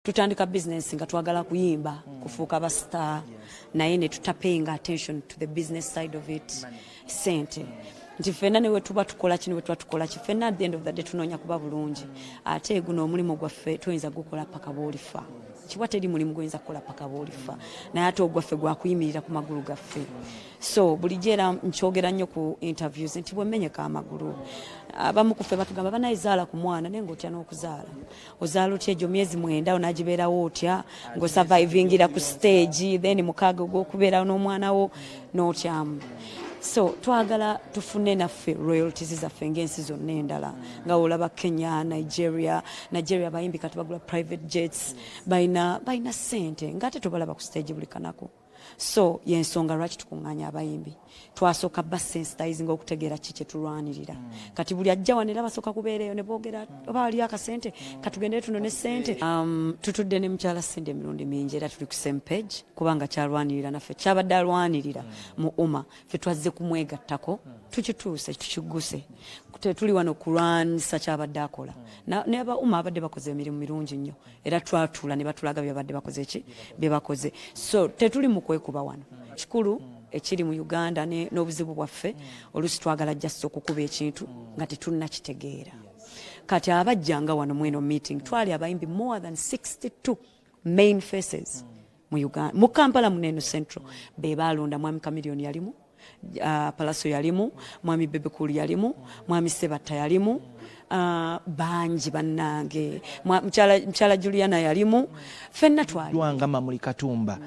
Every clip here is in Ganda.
tutandika business nga twagala kuyimba kufuuka aba star naye ne tutapaying attention to the business side of it sente nti ffenna ne we tuba tukola kino we tuba tukola ki ffenna at the end of the day tunoonya kuba bulungi ate guno omulimu gwaffe tuyinza gukola paka bw'olifa kiba teri mulimu guyinza kukola paka bw'olifa naye ate ogwaffe gwakuyimirira ku magulu gaffe so bulijjo era nkyogera nnyo ku interviews nti bwemmenyeka amagulu abamu ku ffe batugamba banayizaala ku mwana naye ng'otya n'okuzaala ozaala otya egyo myezi 9 onaagibeerawo otya ng'osurvivingira ku stage then mukaaga ogw'okubeerawo n'omwana wo n'otyamu so twagala tufune naffe royalties zaffe ng'ensi zonna endala nga olaba Kenya, Nigeria bayimbi kati bagula private jets bayina sente ng'ate tubalaba ku stage buli kanako so yensonga lwaki tukuŋŋaanya abayimbi twasooka basensitizing okutegeera ki kye tulwanirira kati buli ajja wano era basooka kubeera eyo ne boogera oba waliyo akasente katugende tunone sente tutudde ne mukyala Sinde emirundi mingi era tuli ku same page kubanga kyalwanirira naffe kyabadde alwanirira mu umma ffe twazze kumwegattako tukituuse tukiguse tetuli wano kulwanisa kyabadde akola ne aba umma abadde bakoze emirimu mirungi nnyo era twatuula ne batulaga byabadde bakoze ki bye bakoze so tetuli mu kwekuba wano kikulu ekiri mu Uganda n'obuzibu bwaffe oluusi twagala just okukuba ekintu nga tetunnakitegeera kati abajjanga wano mweno meeting twali abayimbi more than 62 main faces mu Uganda mu Kampala muneno central be balonda mwami Kamiliyoni yalimu Palaso yalimu mwami Bebekulu yalimu mwami Sebatta yalimu banji bannange mchala Juliana yalimu fenna twali lwanga Mamuli Katumba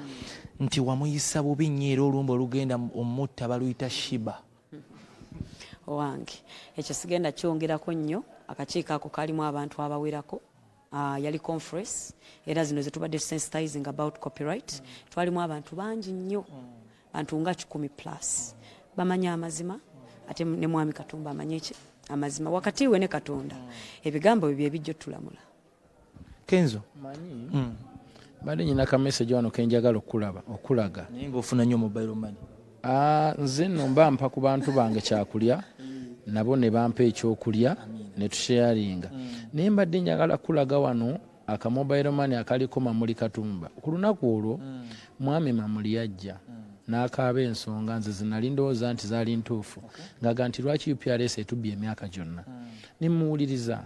nti wamuyisa bubi nnyo era olumba olugenda omutta baluyita Sheebah owange ekyo sigenda kyongerako nnyo akakiiko ako kalimu abantu abawerako yali conference era zino zetubadde sensitizing about copyright twalimu abantu bangi nnyo bantu nga 10+ bamanya amazima ate ne mwami Katumba amanye ki amazima wakati we ne Katonda ebigambo bye bijjo tulamula Kenzo manyi bali nyina ka message wano kenjagala okulaga naye ng'ofuna nnyo mobile money nze nno mbampa ku bantu bange kyakulya nabo ne bampa ekyokulya ne tusharinga naye mbadde njagala kulaga wano aka mobile money akaliko Mamuli Katumba ku lunaku olwo mwami Mamuli yajja n'akaaba ensonga nze zinali ndowooza nti zaali ntuufu ngaga nti lwaki UPRS etubye emyaka gyonna nimuwuliriza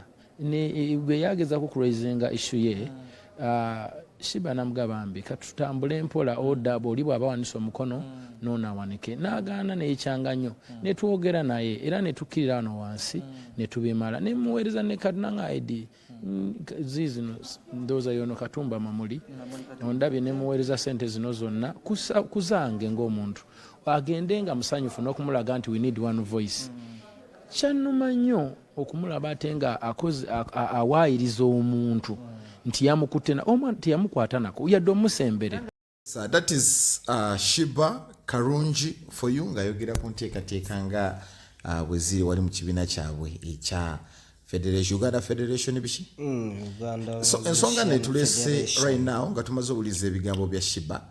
bwe yagezaako kuraisinga issue ye Sheebah namugamba mbi katutambule mpola oda bw'oli bw'aba wanise omukono n'onaawanike n'agaana neyekyanga nnyo ne twogera naye era ne tukkirira wano wansi ne tubimala ne muweereza ne Katunanga Eddy zino ndowooza yono Katumba Mamuli ondabye ne muweereza sente zino zonna kuzange ng'omuntu agende nga musanyufu n'okumulaga nti we need one voice kyannuma nnyo okumulaba ate nga awaayiriza omuntu nti yamukutte nti yamukwata nako yadde omusembere. So that is Sheebah Karungi for you ngayogera ku nteekateeka nga bwe ziri wali mu kibiina kyabwe ekya Uganda Federation biki? So ensonga netulese right now nga tumaze obuliza ebigambo bya Sheebah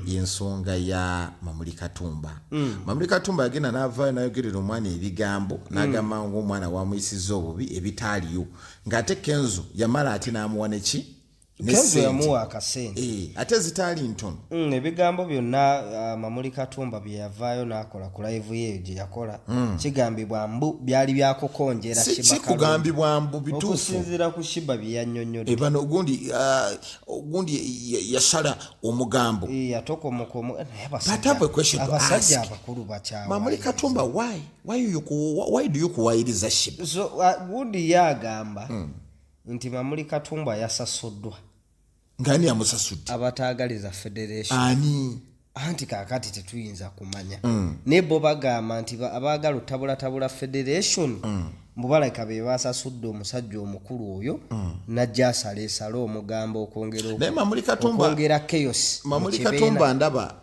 y'ensonga ya Mamuli Katumba. Mamuli Katumba agenda n'avaayo n'ayogerera omwana ebigambo n'agamba ng'omwana wamuyisiza obubi ebitaaliyo ng'ate Kenzo yamala ate n'amuwa neki? Kenzo yamuwa akasente ate zitaali ntono. Ebigambo byonna Mamuli Katumba bye yavaayo n'akola ku live ye gye yakola kigambibwa mbu byali byakukonjera Sheebah. Si kugambibwa mbu bituufu. Okusinziira ku Sheebah bye yannyonnyodde. Bano ogundi yasala omugambo. Yatoka omukomo abasajja abakulu bakyawa. Mamuli Katumba why do you kuwayiriza Sheebah? So gundi yagamba nti Mamuli Katumba yasasuddwa. Ngani amusasudde? Abataagaliza federation. Ani? Anti kakati tetuyinza kumanya. Nebo bagamba nti abaagala tabula federation mubalaka be basasudde omusajja omukulu oyo najja asaleesala omugambo okwongera chaos. Mamuli Katumba ndaba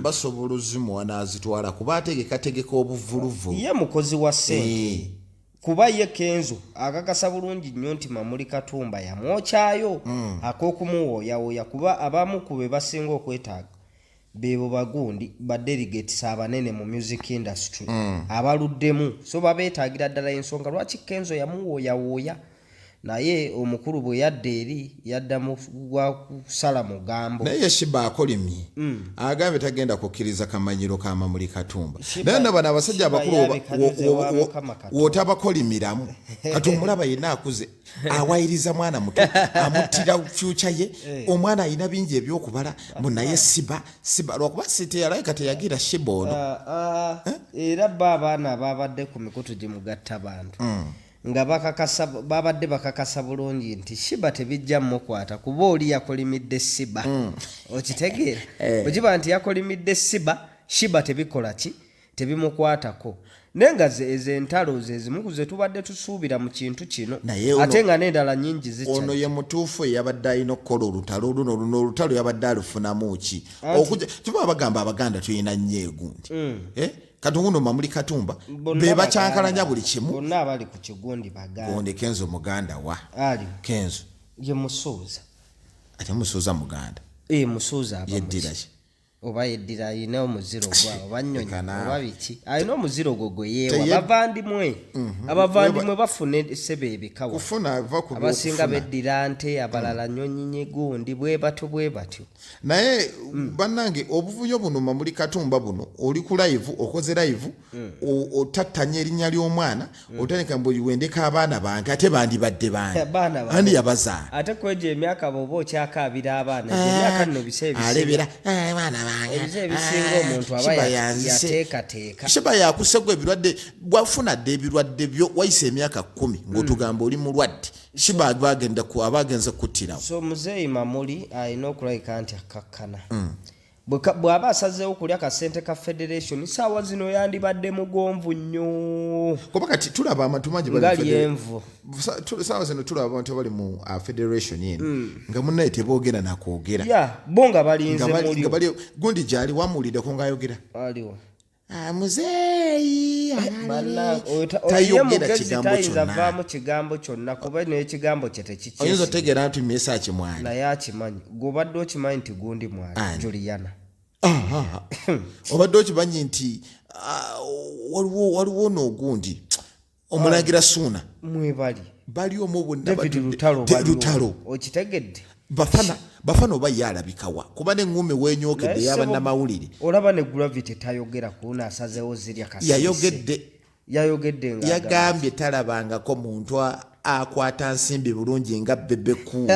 basobola ozimuwa n'azitwala kuba ategeka obuvuluvu. Ye mukozi wa ssente. Kuba ye Kenzo akakasa bulungi nnyo nti Mamuli Katumba yamwokyayo ak'okumuwooyawooya kuba abamu ku be basinga okwetaaga bebo bagundi ba delegates abanene mu music industry abaluddemu so babeetaagira ddala ensonga lwaki Kenzo yamuwooyawooya naye omukulu bwe yadda eri yadda mu kusala mugambo naye Sheebah akolimye agambye tagenda kukkiriza kamanyiro ka Mamuli Katumba naye no bano abasajja abakulu wootabakolimiramu kati omulaba yenna akuze awayiriza mwana muto amuttira future ye omwana alina bingi ebyokubala mbu naye Sheebah lwakuba siteyalaika teyagira Sheebah ono era abaana babadde ku mikutu gimugatta bantu nga babadde bakakasa bulungi nti Sheebah tebijja mukwata kuba oli yakolimidde Sheebah okitegeera okiba nti yakolimidde Sheebah tebikola ki tebimukwatako nenga ezentalo ezimu ze tubadde tusuubira mu kintu kino ate nga n'endala nnyingi zica ono ye mutuufu eyabadde alina okukola olutalo luno olutalo yabadde alufunamu ki kiba bagamba Abaganda tulina nnyo egundi Katunguno Mamuli Katumba be bakyankalanya buli kimu bonna abali ku kigundi Baganda gonde Kenzo muganda wa ali Kenzo ye musuuza ate musuuza muganda musuuza yeddira ki oba yeddira ayina omuziro gwa oba nnyonyi oba biki ayina omuziro gwo gwe yeewa abavandimwe bafune ssebe ebikawa kufuna ava ku abasinga beddira nte abalala nnyonyi nyegundi bwe batyo naye bannange obuvuyo buno Mamuli Katumba buno oli ku live okoze live otattanya erinnya ly'omwana otandika mbu wendeka abaana bange ate bandibadde bange andi yabazaala ate kwejo emyaka bwoba okyakaabira abaana emyaka nno alebera abaana ebisinga omuntu aba yateekateeka Sheebah yakusegwa ebirwadde bwafuna dde ebirwadde byo wayise emyaka 10 ng'otugamba oli mulwadde Sheebah abagenza kuttirawo so muzeeyi Mamuli alina okulabika nti akakkana bw'aba asazeewo kulya kasente ka federation saawa zino yandibadde mugonvu nnyo kuba kati tulaba amatu mangi ngali envu saawa zino tulaba abantu bali mu federation yenu nga munnaye teboogera nakwogera bo nga balinze mulyo gundi gyali wamuwuliddeko ng'ayogera aliwo muzeeyi tayinza vaamu kigambo kyonna kuba n'ekigambo kye oyinza otegeera nti mmesa akimwani naye akimanyi gweobadde okimanyi nti gundi mwali Juliana obadde okimanyi nti waliwo n'ogundi omulangira Suuna mwebali bali omwo bonna David Lutalo okitegedde bafana oba yalabikawa kuba n'eŋŋume weenyokedde yabannamawulire olaba ne gravity tayogera kuuna asazeewo zirya yayogedde yagambye talabangako muntu akwata nsimbi bulungi nga Bebe Cool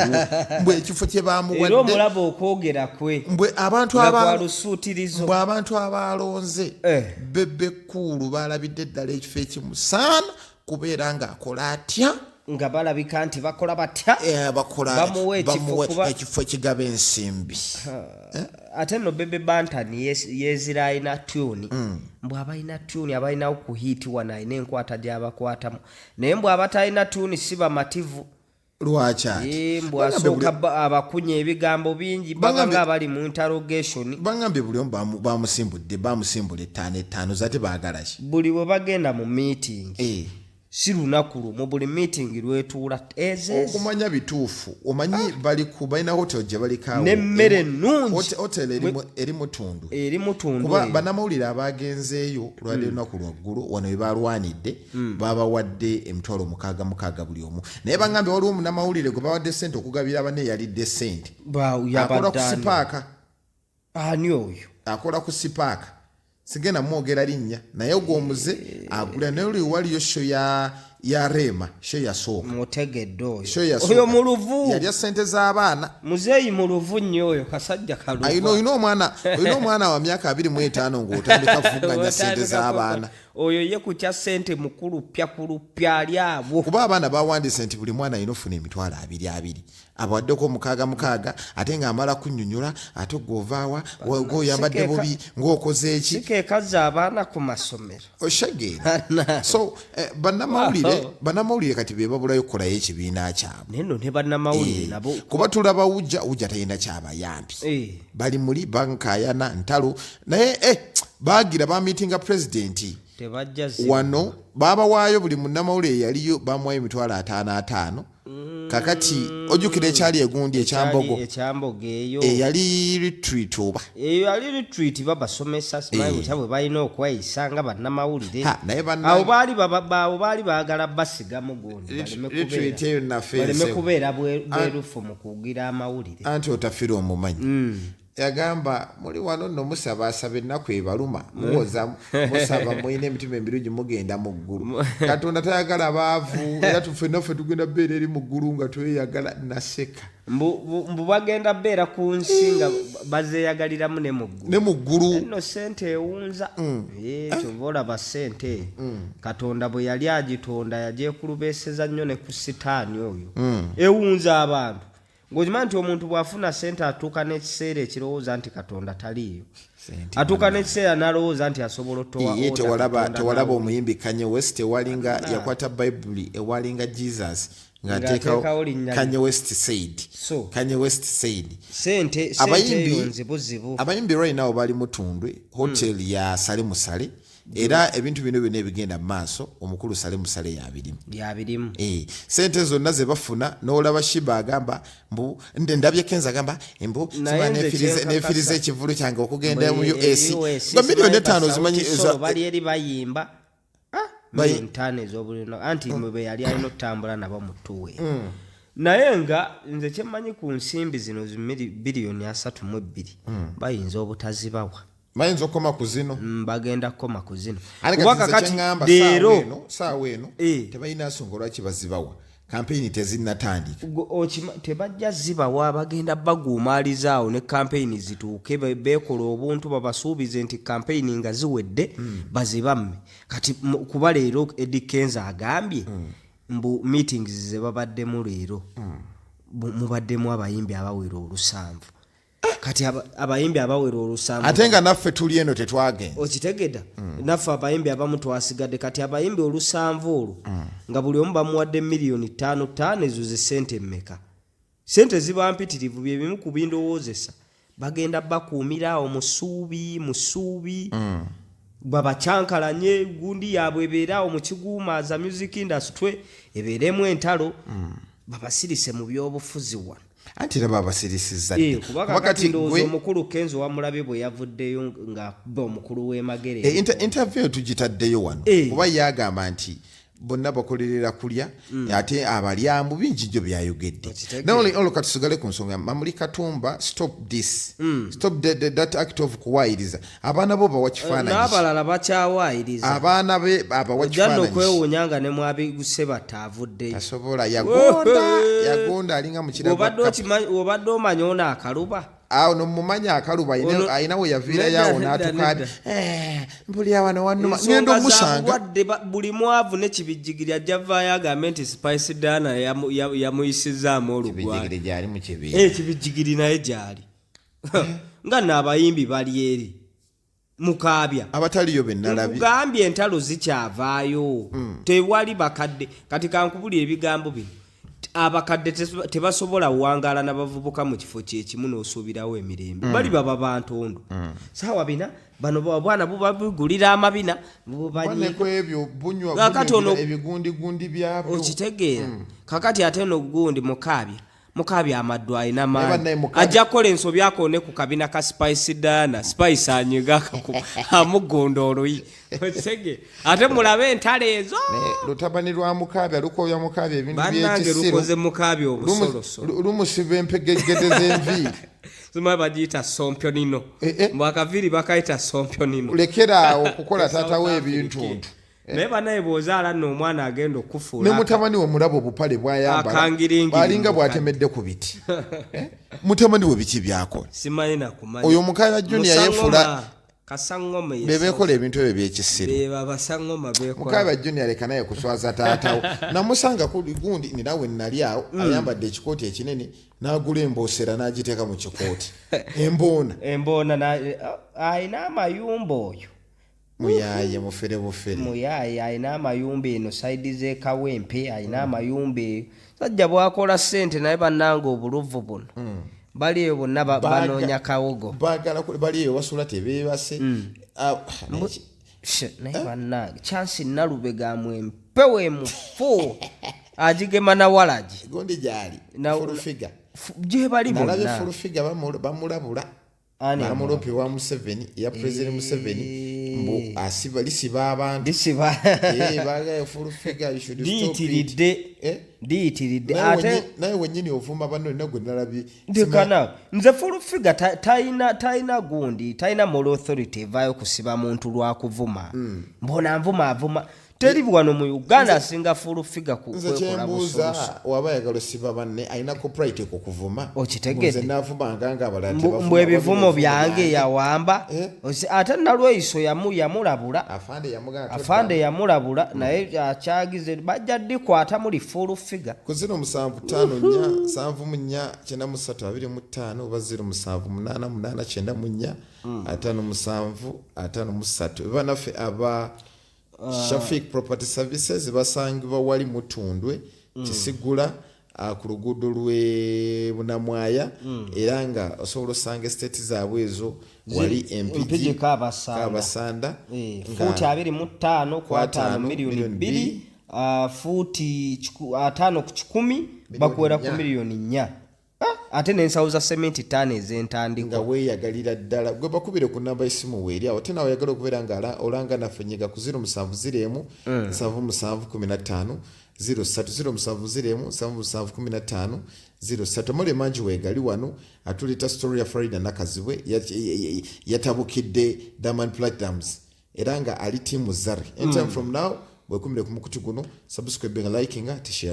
mbwe ekifo kye bamuwadde era omulaba okwogera kwe mbwe abantu abalonze Bebe Cool balabidde ddala ekifo ekimusaana kubeera ng'akola atya nga balabika nti bakola batya bamuwa ekifo ekigaba ensimbi ate no Bebe Bantan yezira alina tuni mbwe abalina tuni abalinawo kuhiitiwa nalina enkwata gy'abakwatamu naye mbwe abatalina tuni si bamativu lwaki mbwe asooka abakunya ebigambo bingi baba nga abali mu interrogation bangambye buli omu bamusimbula 5 zate baagala ki buli bwe bagenda mu meeting si lunaku mu buli meeting lwetuula okumanya bituufu omanyi balina hotel gye balikaawo n'emmere nnungi hotel eri mutundu kuba bannamawulire abagenzeeyo lwali lunaku lwaggulu wano we balwanidde babawadde emitwalo 6 buli omu naye bagambye waliwo munnamawulire gwe bawadde ssente okugabira abanne yalidde ssente akola ku sipaaka ani oyo akola ku sipaaka sigenda mwogera linnya naye gw'omuze agula naye oli waliyo sho ya Rema sho yasooka mutegedde oyo mu luvu yalya ssente z'abaana muzeeyi mu luvu nnyo oyo kasajja kaluvu olina omwana wa myaka 25 ng'otandika kuvuganya ssente z'abaana oyo ye kukya ssente mukulu kulupya ali abo kuba abaana bawandise nti buli mwana alina ofuna emitwalo 2 abawaddeko 6 ate ng'amala kunnyonnyola ate gw'ovaawa ng'oyambadde bubi ng'okoze eki sikeekaza abaana ku masomero oshageera so bannamawulire kati be babulayo okukolayo ekibiina kyabwe neno ne bannamawulire nabo kuba tulaba wujja talina kyabayambi bali muli bankayana ntalo naye baagira bamitinga pulezidenti wano babawaayo buli munnamawulire yaliyo bamuwayo emitwalo 5 5 kakati ojjukira ekyali egundi ekyambogo eyo yali retreat oba eyo yali retreat babasomesa simanyi butya bwe balina okweyisa nga bannamawulire awo baali baagala basigamu gundi baleme kubeera bwerufu mu kugira amawulire anti otafira omumanyi yagamba muli wano nno musaba ennaku ebaluma muwoza musaba mulina emitima emirungi mugenda mu ggulu katonda tayagala baavu era tufenaffe tugenda beera eri mu ggulu nga tweyagala naseka mbu bagenda beera ku nsi nga bazeeyagaliramu ne mu ggulu nno sente ewunza kyova olaba sente katonda bwe yali agitonda yagyekulubeeseza nnyo ne ku sitaani oyo ewunza abantu ng'okimanyi nti omuntu bw'afuna sente atuuka n'ekiseera ekirowooza nti katonda taliiyo atuuka n'ekiseera n'alowooza nti asobola tewalaba omuyimbi Kanye West ewalinga yakwata bayibuli ewalinga Jesus ng'ateekawo Kanye West said sente nzibuzibu abayimbi right now bali mutundwe hotel ya Sale Musale era ebintu bino byonna ebigenda mu maaso omukulu Sale Musale yabirimu sente zonna ze bafuna n'olaba Sheebah agamba mbu ndabye Kenzo agamba mbu nefiriza ekivulu kyange okugenda mu US nga miliyoni 5 zimanyi bali eri bayimba bayintane ez'obulino anti mwe yali alina okutambula nabo mu tuwe naye nga nze kyemmanyi ku nsimbi zino biliyoni 32 bayinza obutazibawa bayinza okukoma ku zino bagenda kukoma ku zino kakati leero saawa eno tebalina nsonga lwaki bazibawa kampeyini tezinnatandika tebajja zibawa bagenda baguumaaliza awo ne kampeyini zituuke beekola obuntu babasuubize nti kampeyini nga ziwedde bazibamme kati kuba leero Eddy Kenzo agambye mbu meetings ze babaddemu leero mubaddemu abayimbi abawera 700 kati abayimbi abawera 700 ate nga naffe tuli eno tetwagenda okitegedda naffe abayimbi abamu twasigadde kati abayimbi 700 olwo nga buli omu bamuwadde miliyoni 5 ezo ze sente mmeka sente ziba mpitirivu bye bimu ku bindowoozesa bagenda bakuumira musuubi babacyankalanye gundi yaabwe ebeerawo mu kiguumaaza music industry ebeeremu entalo babasirise mu byobufuzi wano anti era babasirisizza kuba kati ndowooza omukulu Kenzo wamulabye bwe yavuddeyo nga omukulu w'emagere interview tugitaddeyo wano kuba yagamba nti bonna bakolerera kulya ate abalyamu bingi nnyo byayogedde naye katusigale ku nsonga Mamuli Katumba stop that act of kuwaayiriza abaana bo bawa kifaananyi n'abalala bakyawaayiriza abaana be abawa kifaananyi okwewuunya nga ne mwabiguse batavuddeyo tasobola yagonda alinga mu kirabo obadde omanya ono akaluba awo nomumanya akaluba ayina we yaviirayo n'atukadde mbuli awano wannuma ngenda omusanga buli mwavu nekibijjigiri ajja vaayo agambe nti Spice Dana yamuyisizaamu olugwali ekibijjigiri naye gyali nga n'abayimbi bali eri mukaabya abataliyo bennalabye gambye entalo zikyavaayo tewali bakadde kati kankubulira ebigambo bino abakadde tebasobola wangala n'abavubuka mu kifo kyekimu n'osuubirawo emirembe bali baba bantondo saawa bina bano bwana bubabigulira amabina kakati ono ebigundi byabyo okitegeera kakati ate no gundi mukaabya amaddu alina maanyi ajja kukola ensobi akone ku kabina ka Spice Dana Spice anyiga amugonda oluyi okitege ate mulabe entale ezo lutabani lwa mukaabya lukoya mukaabya ebintu by'ekisiro lukoze mukaabya obusoloso lumusiba empegegede z'enviiri zima bagiyita sompyo nino mwakaviri bakayita sompyo nino lekeraawo okukola taatawo ebintu naye banaye bw'ozaala nno omwana agenda okufuula ne mutabani we mulaba obupale bw'ayambala bw'alinga bw'atemedde ku biti mutabani we biki byakola simanyi nakumanya oyo mukaaya junior yeefula kasangoma bebekola ebintu ebyo by'ekisiro basangoma bekola mukaaya junior leka naye kuswaza taatawo namusanga ku gundi ninawe nali awo ayambadde ekikooti ekinene n'agula emboosera n'agiteeka mu kikooti emboona ayina amayumba oyo muyaye mufere bufere muyaye ayina amayumba eno saidi z'ekawempe ayina amayumba eyo sajja bwakola ssente naye bannanga obuluvu buno bali eyo bonna banoonya kawogo baagala bali eyo wasula tebeebase naye bannanga chansi nalubega mwempewe mufu agigema na walagi gondi gyali full figure gye bali nalabye bonna full figure bamulabula bamulopi wa Museveni ya president Museveni mbu lisiba abantu bagaye full figure you should stop diyitiridde ate naye wenyini ovuma banno nagwe nalabye ndikana nze full figure taina gundi taina moral authority evaayo kusiba muntu lwakuvuma mbona avuma teri wano mu Uganda asinga full figure kukola busobozi waba yagalo siba banne aina copyright ko kuvuma okitegedde navuma nganga abalala tebavuma mbwe bivumo byange yawamba ate nalweiso yamulabula afande yamulabula naye akyagize bajja dikwata muri full figure ku 0754 oba 078894 banaffe aba Shafik Property Services basangibwa wali mutundwe kisigula ku luguudo lwe Bunamwaya era nga osobola osanga estate zaabwe ezo wali MPG Kabasanda futi 25 kwa 5 milioni 2 futi 5 ku 10 bakwera ku milioni 4 ate n'ensawo za sementi ttaano ez'entandikwa nga weeyagalira ddala gwe bakubire ku namba y'essimu weeri awo tena oyagala okubeera nga olanga naffe nyiga ku 0707 7715 0707 0715 mole manji weegali wano atulita story ya Farida Nakazibwe yatabukidde Diamond Platnumz era nga ali tiimu Zari anytime from now wekumire ku mukutu guno subscribe nga liking ati share